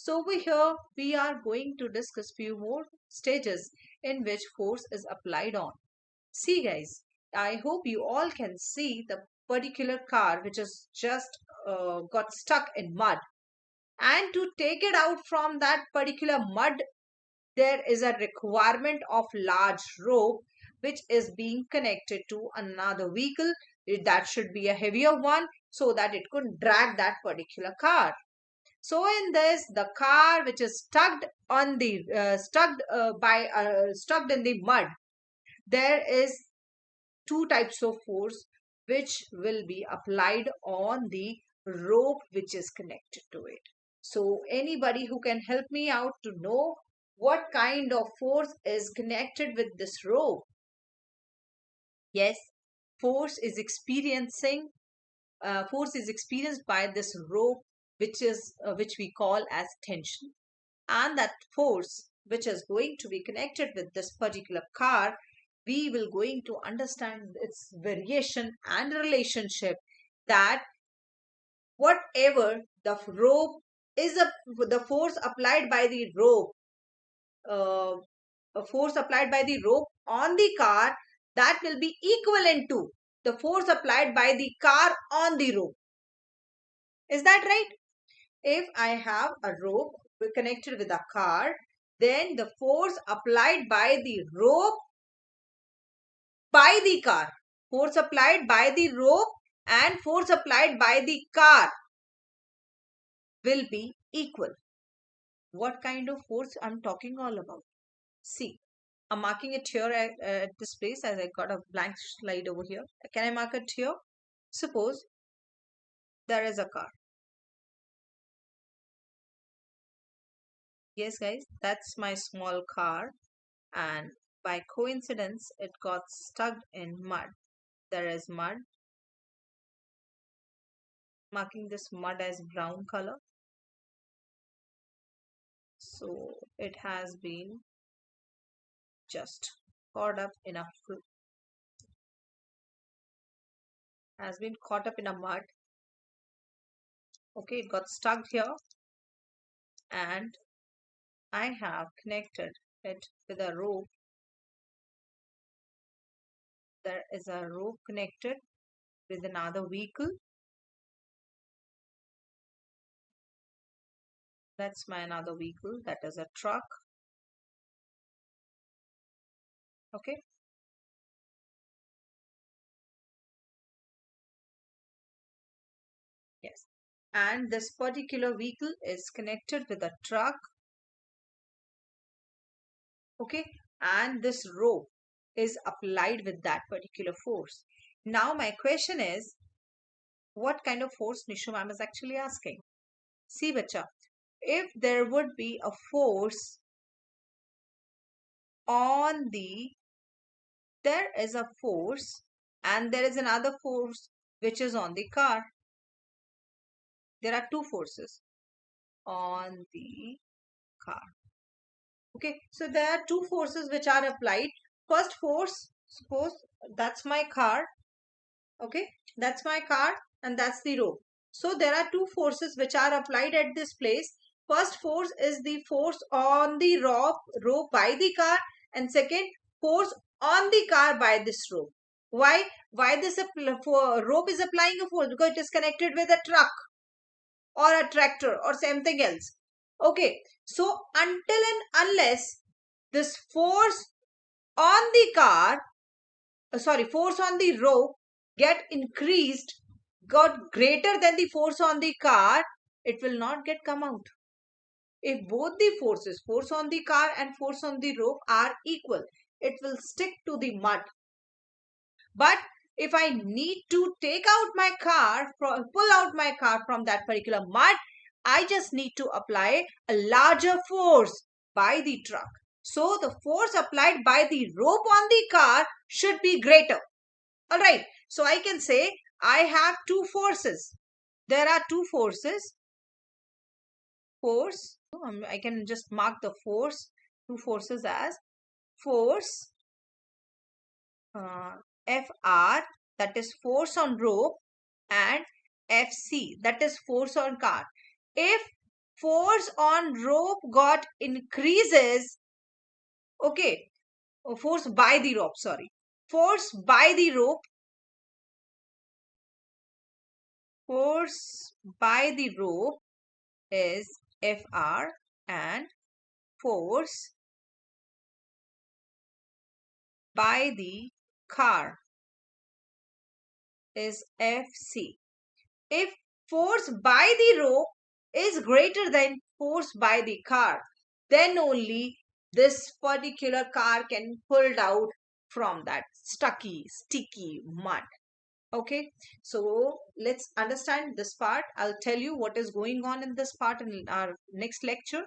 So over here, we are going to discuss few more stages in which force is applied on. See guys, I hope you all can see the particular car which is just got stuck in mud. And to take it out from that particular mud, there is a requirement of large rope which is being connected to another vehicle. That should be a heavier one so that it could drag that particular car. So in this, the car which is stuck on the stuck in the mud, there is two types of force which will be applied on the rope which is connected to it. So anybody who can help me out to know what kind of force is connected with this rope? Yes, force is experiencing force is experienced by this rope which we call as tension, and that force which is going to be connected with this particular car, we will going to understand its variation and relationship, that whatever the rope is the force applied by the rope uh, a force applied by the rope on the car, that will be equivalent to the force applied by the car on the rope. Is that right? If I have a rope connected with a car, then the force applied by the rope by the car, force applied by the rope and force applied by the car will be equal. What kind of force I'm talking all about? See, I'm marking it here at this place as I got a blank slide over here. Can I mark it here? Suppose there is a car. Yes, guys, that's my small car, and by coincidence, it got stuck in mud. There is mud, marking this mud as brown color. So it has been just caught up in a mud. Okay, it got stuck here, and I have connected it with a rope. There is a rope connected with another vehicle. That's my another vehicle, that is a truck. Okay, yes, and this particular vehicle is connected with a truck. Okay, and this rope is applied with that particular force. Now my question is, what kind of force Nishu ma'am is actually asking? See bacha, if there would be a force on the there is a force and there is another force which is on the car. There are two forces on the car. Okay, so there are two forces which are applied. First force, suppose that's my car. Okay, that's my car and that's the rope. So there are two forces which are applied at this place. First force is the force on the rope by the car, and second force on the car by this rope. Why this rope is applying a force? Because it is connected with a truck or a tractor or something else. Okay, so until and unless this force on the car, force on the rope get increased, got greater than the force on the car, it will not get come out. If both the forces, force on the car and force on the rope, are equal, it will stick to the mud. But if I need to take out my car, pull out my car from that particular mud, I just need to apply a larger force by the truck. So the force applied by the rope on the car should be greater. All right. So I can say I have two forces. There are two forces. Force. I can just mark the force, two forces as force FR, that is force on rope, and FC, that is force on car. If force on rope got increases. Okay, force by the rope, sorry. Force by the rope, force by the rope is Fr, and force by the car is Fc. If force by the rope is greater than force by the car, then only this particular car can pulled out from that sticky mud. Okay, so let's understand this part. I'll tell you what is going on in this part in our next lecture.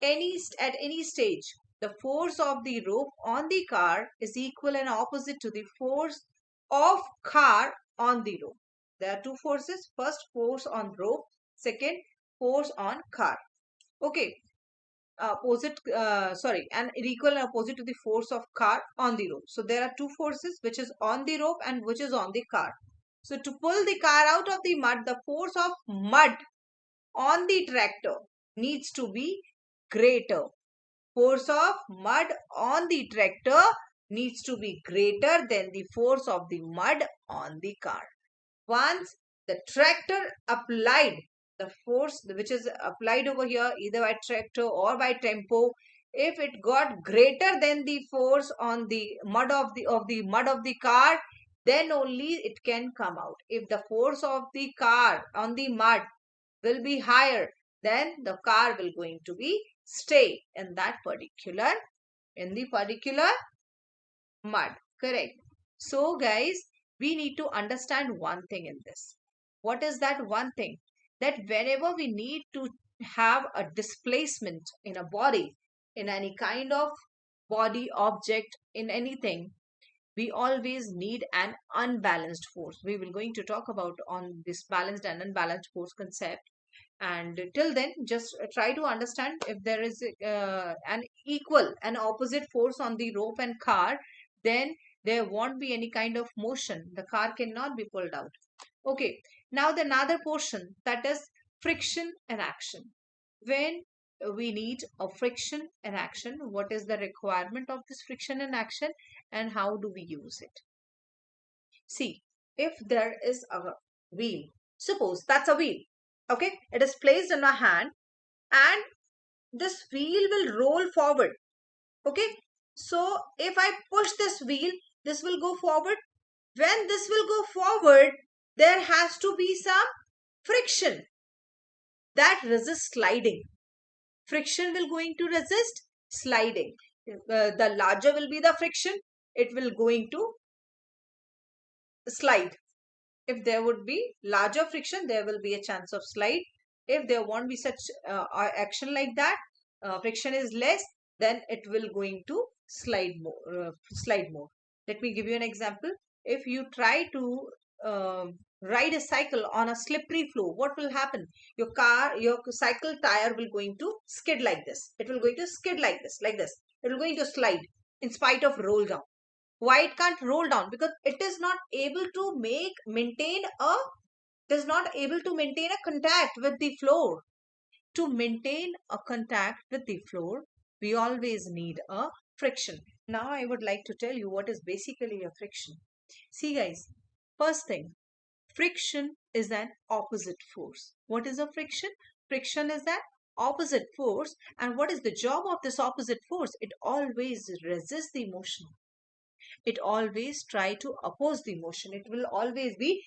At any stage, the force of the rope on the car is equal and opposite to the force of car on the rope. There are two forces. First, force on rope. Second, force on car. Okay, and equal and opposite to the force of car on the rope. So there are two forces, which is on the rope and which is on the car. So to pull the car out of the mud, the force of mud on the tractor needs to be greater. Force of mud on the tractor needs to be greater than the force of the mud on the car. Once the tractor applied the force which is applied over here either by tractor or by tempo, if it got greater than the force on the mud of the car, then only it can come out. If the force of the car on the mud will be higher, then the car will going to be stay in the particular mud. Correct. So guys, we need to understand one thing in this. What is that one thing? That whenever we need to have a displacement in a body, in any kind of body object, in anything, we always need an unbalanced force. We will going to talk about on this balanced and unbalanced force concept. And till then, just try to understand if there is an equal and opposite force on the rope and car, then there won't be any kind of motion. The car cannot be pulled out. Okay, now the another portion, that is friction and action. When we need a friction and action, what is the requirement of this friction and action, and how do we use it? See, if there is a wheel, suppose that's a wheel, okay, it is placed in my hand, and this wheel will roll forward. Okay, so if I push this wheel, this will go forward. When this will go forward, there has to be some friction that resists sliding. Friction will going to resist sliding. The larger will be the friction, it will going to slide. If there would be larger friction, there will be a chance of slide. If there won't be such action like that, friction is less, then it will going to slide more. Let me give you an example. If you try to ride a cycle on a slippery floor, what will happen? Your cycle tire will going to skid like this. It will going to skid like this. It will going to slide in spite of roll down. Why it can't roll down? Because it is not able to maintain a contact with the floor. To maintain a contact with the floor, we always need a friction. Now I would like to tell you what is basically a friction. See guys, first thing, friction is an opposite force. What is a friction? Friction is an opposite force, and what is the job of this opposite force? It always resists the motion. It always try to oppose the motion. It will always be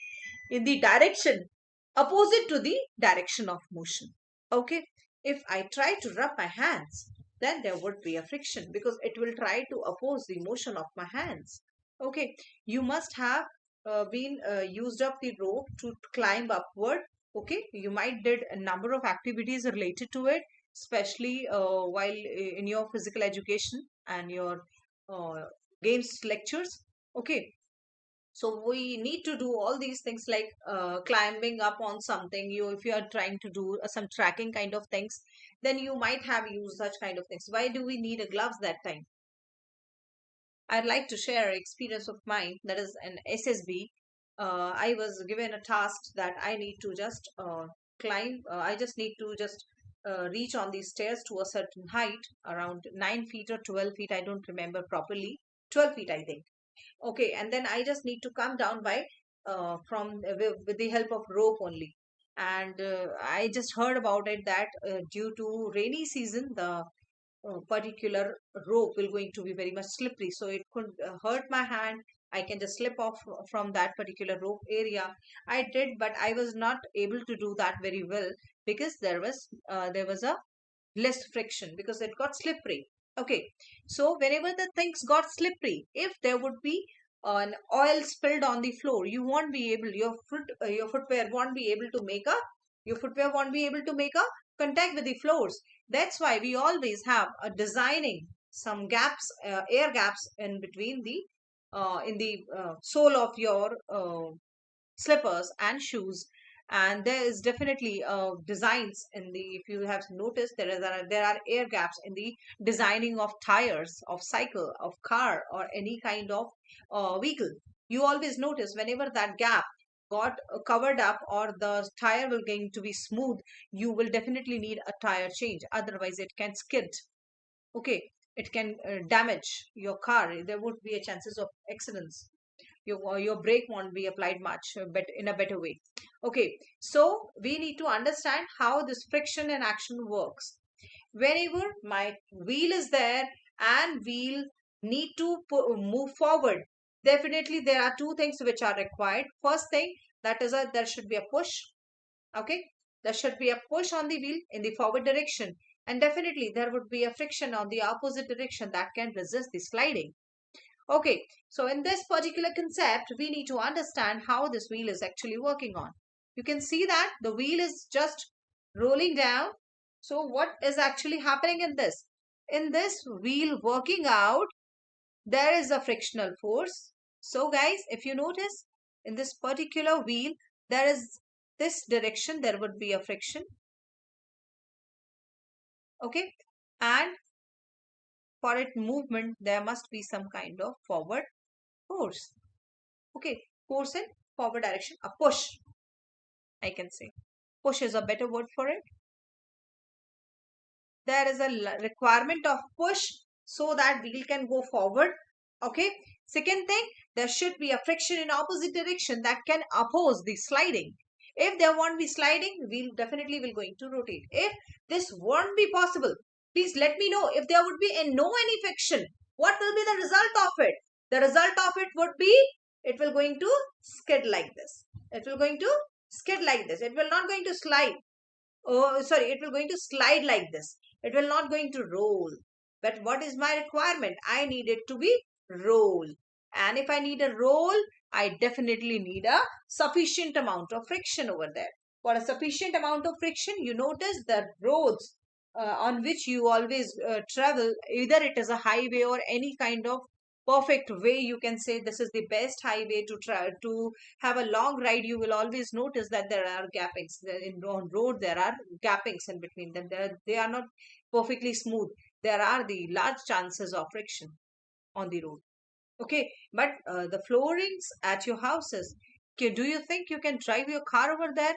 in the direction opposite to the direction of motion. Okay, if I try to rub my hands, then there would be a friction because it will try to oppose the motion of my hands. Okay, you must have been used up the rope to climb upward. Okay, you might did a number of activities related to it, especially while in your physical education and your uh, games lectures. Okay, so we need to do all these things like climbing up on something. If you are trying to do some tracking kind of things, then you might have used such kind of things. Why do we need a gloves that time? I'd like to share an experience of mine, that is an SSB. I was given a task that I need to just climb. I just need to just reach on these stairs to a certain height, around 9 feet or 12 feet. I don't remember properly. 12 feet, I think. Okay, and then I just need to come down by with the help of rope only. And I just heard about it that due to rainy season, the particular rope will going to be very much slippery, so it could hurt my hand. I can just slip off from that particular rope area. I did, but I was not able to do that very well because there was a less friction because it got slippery. Okay, so whenever the things got slippery, if there would be an oil spilled on the floor, you won't be able, your footwear won't be able to make a your footwear won't be able to make a contact with the floors. That's why we always have a designing some gaps, air gaps in between the in the sole of your slippers and shoes. And there is definitely designs in the, if you have noticed, there are air gaps in the designing of tires of cycle, of car, or any kind of vehicle. You always notice whenever that gap got covered up or the tire will going to be smooth, you will definitely need a tire change, otherwise it can skid. Okay, it can damage your car. There would be a chances of accidents. Your brake won't be applied much but in a better way. Okay, so we need to understand how this friction and action works. Whenever my wheel is there and wheel need to move forward, definitely there are two things which are required. First thing, that is there should be a push. Okay, there should be a push on the wheel in the forward direction, and definitely there would be a friction on the opposite direction that can resist the sliding. Okay, so in this particular concept, we need to understand how this wheel is actually working on. You can see that the wheel is just rolling down. So what is actually happening in this? In this wheel working out, there is a frictional force. So guys, if you notice, in this particular wheel, there is this direction, there would be a friction. Okay, and for its movement, there must be some kind of forward force. Okay, force in forward direction, a push, I can say. Push is a better word for it. There is a requirement of push so that wheel can go forward. Okay. Second thing, there should be a friction in opposite direction that can oppose the sliding. If there won't be sliding, wheel definitely will going to rotate. If this won't be possible, please let me know. If there would be no any friction, what will be the result of it? The result of it would be, it will going to skid like this. It will going to skid like this. It will not going to slide. Oh, sorry, it will going to slide like this. It will not going to roll. But what is my requirement? I need it to be roll. And if I need a roll, I definitely need a sufficient amount of friction over there. For a sufficient amount of friction, you notice the roads on which you always travel, either it is a highway or any kind of perfect way, you can say this is the best highway to try to have a long ride. You will always notice that there are gappings on road. There are gappings in between them. They are not perfectly smooth. There are the large chances of friction on the road. Okay, but the floorings at your houses, okay, do you think you can drive your car over there?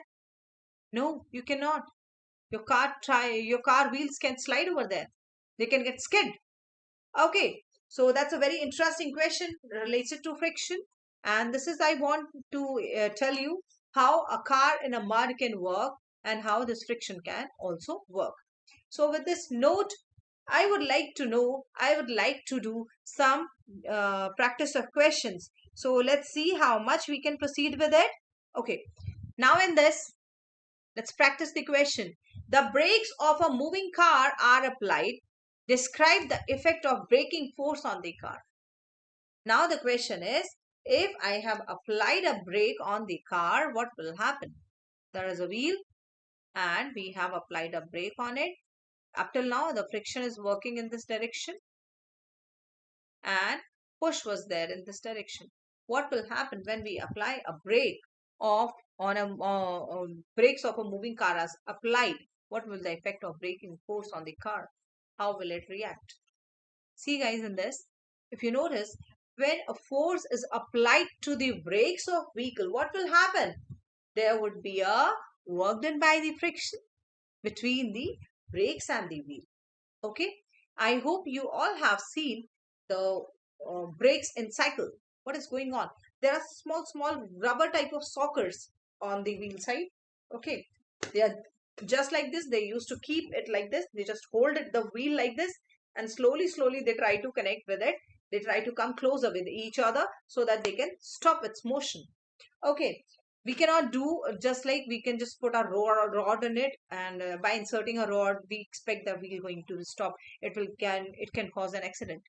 No, you cannot. Your car wheels can slide over there. They can get skid. Okay, so that's a very interesting question related to friction. And this is, I want to tell you how a car in a mud can work and how this friction can also work. So with this note, I would like to do some practice of questions. So let's see how much we can proceed with it. Okay, now in this, let's practice the question. The brakes of a moving car are applied. Describe the effect of braking force on the car. Now the question is, if I have applied a brake on the car, what will happen? There is a wheel and we have applied a brake on it. Up till now, the friction is working in this direction and push was there in this direction. What will happen when we apply a brake of on a brakes of a moving car as applied? What will the effect of braking force on the car? How will it react? See guys, in this, if you notice, when a force is applied to the brakes of vehicle, what will happen? There would be a work done by the friction between the brakes and the wheel. Okay, I hope you all have seen the brakes in cycle. What is going on? There are small rubber type of sockers on the wheel side. Okay, they are just like this. They used to keep it like this. They just hold it the wheel like this, and slowly they try to connect with it. They try to come closer with each other so that they can stop its motion. Okay, we cannot do just like we can just put a rod in it, and by inserting a rod we expect that we are going to stop. It can cause an accident.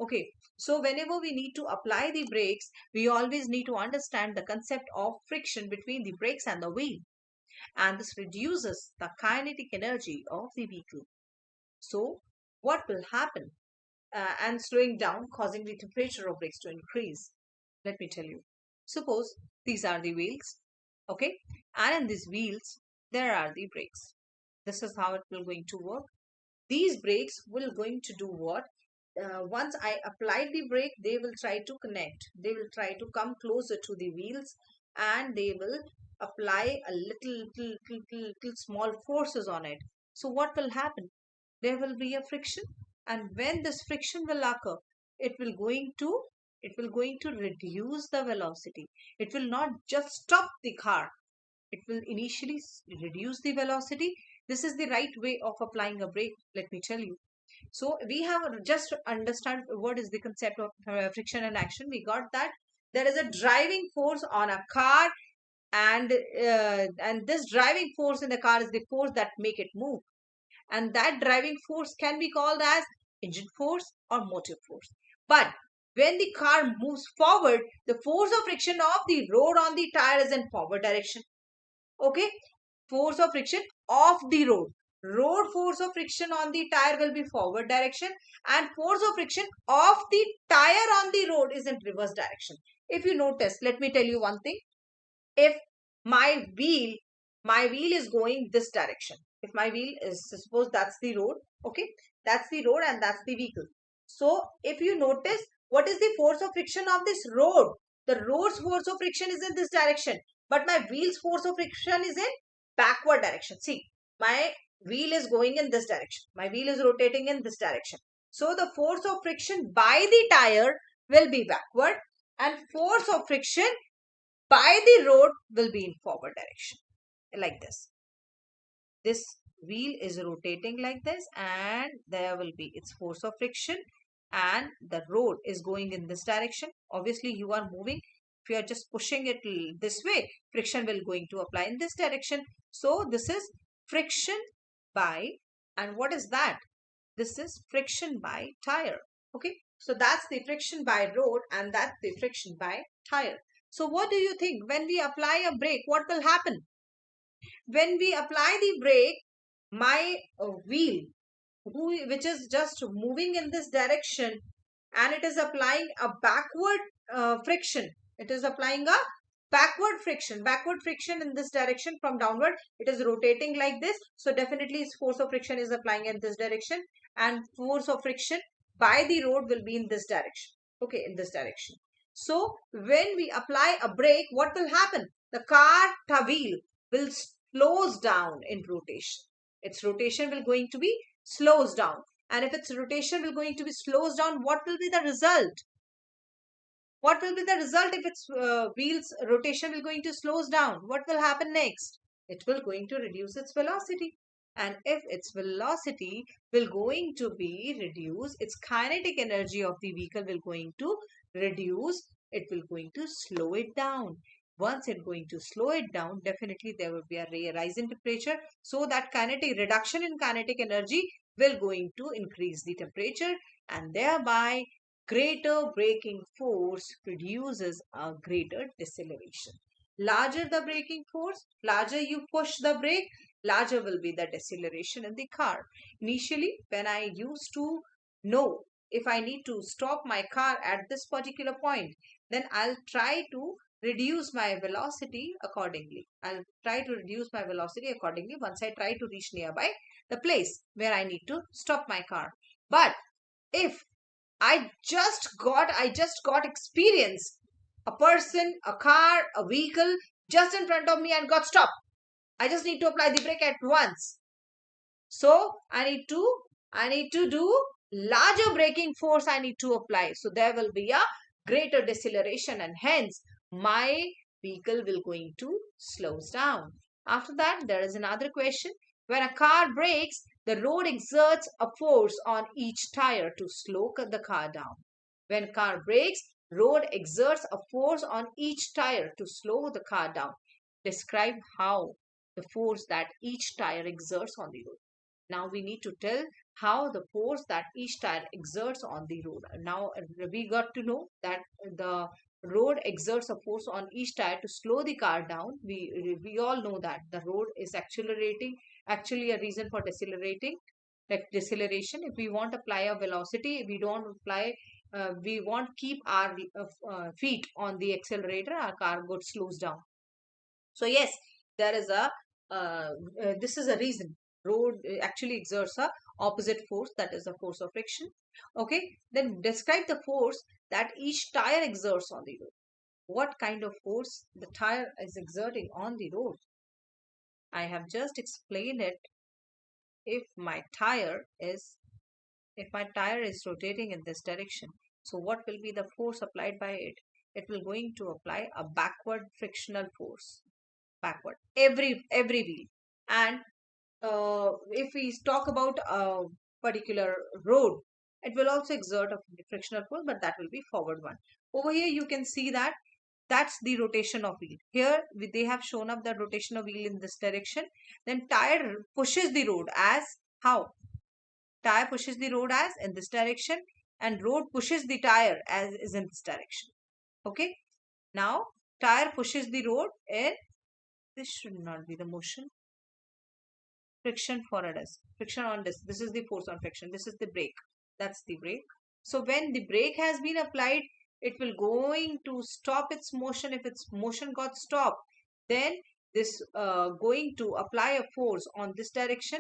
Okay, so whenever we need to apply the brakes, we always need to understand the concept of friction between the brakes and the wheel, and this reduces the kinetic energy of the vehicle. So what will happen? And slowing down, causing the temperature of brakes to increase. Let me tell you. Suppose these are the wheels, okay, and in these wheels there are the brakes. This is how it will going to work. These brakes will going to do what? Once I apply the brake, they will try to connect. They will try to come closer to the wheels, and they will apply a little small forces on it. So what will happen? There will be a friction, and when this friction will occur, it will going to reduce the velocity. It will not just stop the car. It will initially reduce the velocity. This is the right way of applying a brake, let me tell you. So we have just understand what is the concept of friction and action. We got that there is a driving force on a car, and this driving force in the car is the force that make it move, and that driving force can be called as engine force or motive force. But when the car moves forward, the force of friction of the road on the tire is in forward direction. Okay, force of friction of the road force of friction on the tire will be forward direction, and force of friction of the tire on the road is in reverse direction. If you notice, let me tell you one thing. If my wheel is going this direction, if my wheel is, suppose that's the road, okay, that's the road and that's the vehicle. So if you notice, what is the force of friction of this road? The road's force of friction is in this direction, but my wheel's force of friction is in backward direction. See, my wheel is going in this direction, my wheel is rotating in this direction. So the force of friction by the tire will be backward, and force of friction by the road will be in forward direction, like this wheel is rotating like this, and there will be its force of friction, and the road is going in this direction. Obviously you are moving. If you are just pushing it this way, friction will going to apply in this direction. So this is friction by, and what is that? This is friction by tire. Okay, so that's the friction by road, and that's the friction by tire. So what do you think? When we apply a brake, what will happen? When we apply the brake, my wheel, which is just moving in this direction, and it is applying a backward friction. It is applying a backward friction in this direction from downward. It is rotating like this. So definitely its force of friction is applying in this direction, and force of friction by the road will be in this direction. Okay, in this direction. So when we apply a brake, what will happen? The car wheel will slows down in rotation. Its rotation will going to be slows down. And if its rotation will going to be slows down, what will be the result? What will be the result if its wheels rotation will going to slows down? What will happen next? It will going to reduce its velocity. And if its velocity will going to be reduced, its kinetic energy of the vehicle will going to reduce. It will going to slow it down. Once it going to slow it down, definitely there will be a rise in temperature. So that kinetic reduction in kinetic energy will going to increase the temperature, and thereby greater braking force produces a greater deceleration. Larger the braking force, larger you push the brake, larger will be the deceleration in the car. Initially, when I used to know if I need to stop my car at this particular point, then I'll try to reduce my velocity accordingly. I'll try to reduce my velocity accordingly once I try to reach nearby the place where I need to stop my car. But if I just got experience. A person, a car, a vehicle just in front of me and got stopped. I just need to apply the brake at once. So I need to do larger braking force I need to apply. So there will be a greater deceleration and hence my vehicle will going to slows down. After that, there is another question. When a car brakes, the road exerts a force on each tire to slow the car down. When car brakes, road exerts a force on each tire to slow the car down. Describe how the force that each tire exerts on the road. Now we need to tell how the force that each tire exerts on the road. Now we got to know that the road exerts a force on each tire to slow the car down. We all know that the road is accelerating, actually a reason for decelerating, like deceleration. If we want to apply a velocity, we don't apply, we want keep our feet on the accelerator, our car goes slows down. So yes, there is a this is a reason road actually exerts a opposite force, that is the force of friction. Okay, then describe the force that each tire exerts on the road. What kind of force the tire is exerting on the road? I have just explained it. If my tire is if my tire is rotating in this direction, so what will be the force applied by it? It will going to apply a backward frictional force, backward every wheel. And if we talk about a particular road, it will also exert a frictional force, but that will be forward one. Over here you can see that that's the rotation of wheel. Here they have shown up the rotation of wheel in this direction. Then tire pushes the road as how? Tire pushes the road as in this direction, and road pushes the tire as is in this direction. Okay, now tire pushes the road in, this should not be the motion, friction for a disc, friction on disc. This is the force on friction. This is the brake. That's the brake. So when the brake has been applied, it will going to stop its motion. If its motion got stopped, then this going to apply a force on this direction.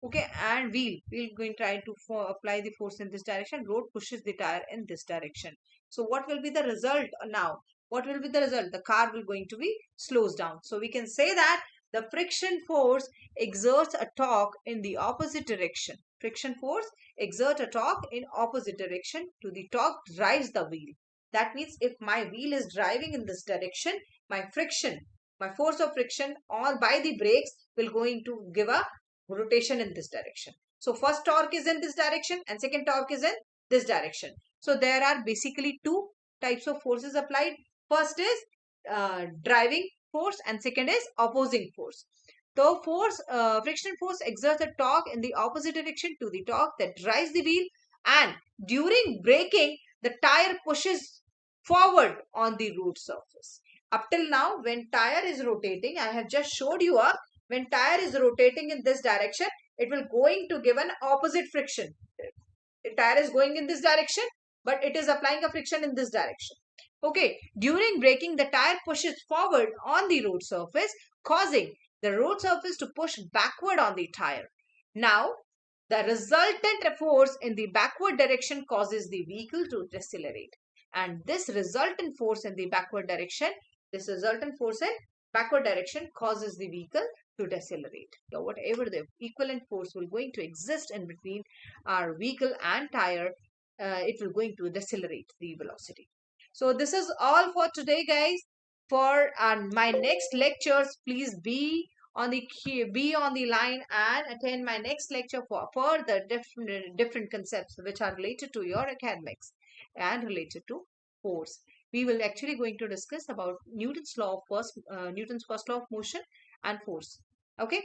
Okay, and wheel going to try to apply the force in this direction. Road pushes the tire in this direction. So what will be the result now? What will be the result? The car will going to be slows down. So we can say that the friction force exerts a torque in the opposite direction. Friction force exert a torque in opposite direction to the torque drives the wheel. That means if my wheel is driving in this direction, my friction, my force of friction or by the brakes will going to give a rotation in this direction. So first torque is in this direction and second torque is in this direction. So there are basically two types of forces applied. First is driving force and second is opposing force. The force, friction force exerts a torque in the opposite direction to the torque that drives the wheel, and during braking the tire pushes forward on the road surface. Up till now, when tire is rotating, I have just showed you up, when tire is rotating in this direction, it will going to give an opposite friction. The tire is going in this direction, but it is applying a friction in this direction. Okay, during braking, the tire pushes forward on the road surface, causing the road surface to push backward on the tire. Now, the resultant force in the backward direction causes the vehicle to decelerate. And this resultant force in the backward direction, this resultant force in backward direction causes the vehicle to decelerate. So whatever the equivalent force will going to exist in between our vehicle and tire, it will going to decelerate the velocity. So this is all for today, guys. For my next lectures, please be on the line and attend my next lecture for further different concepts which are related to your academics and related to force. We will actually going to discuss about Newton's first law of motion and force. Okay.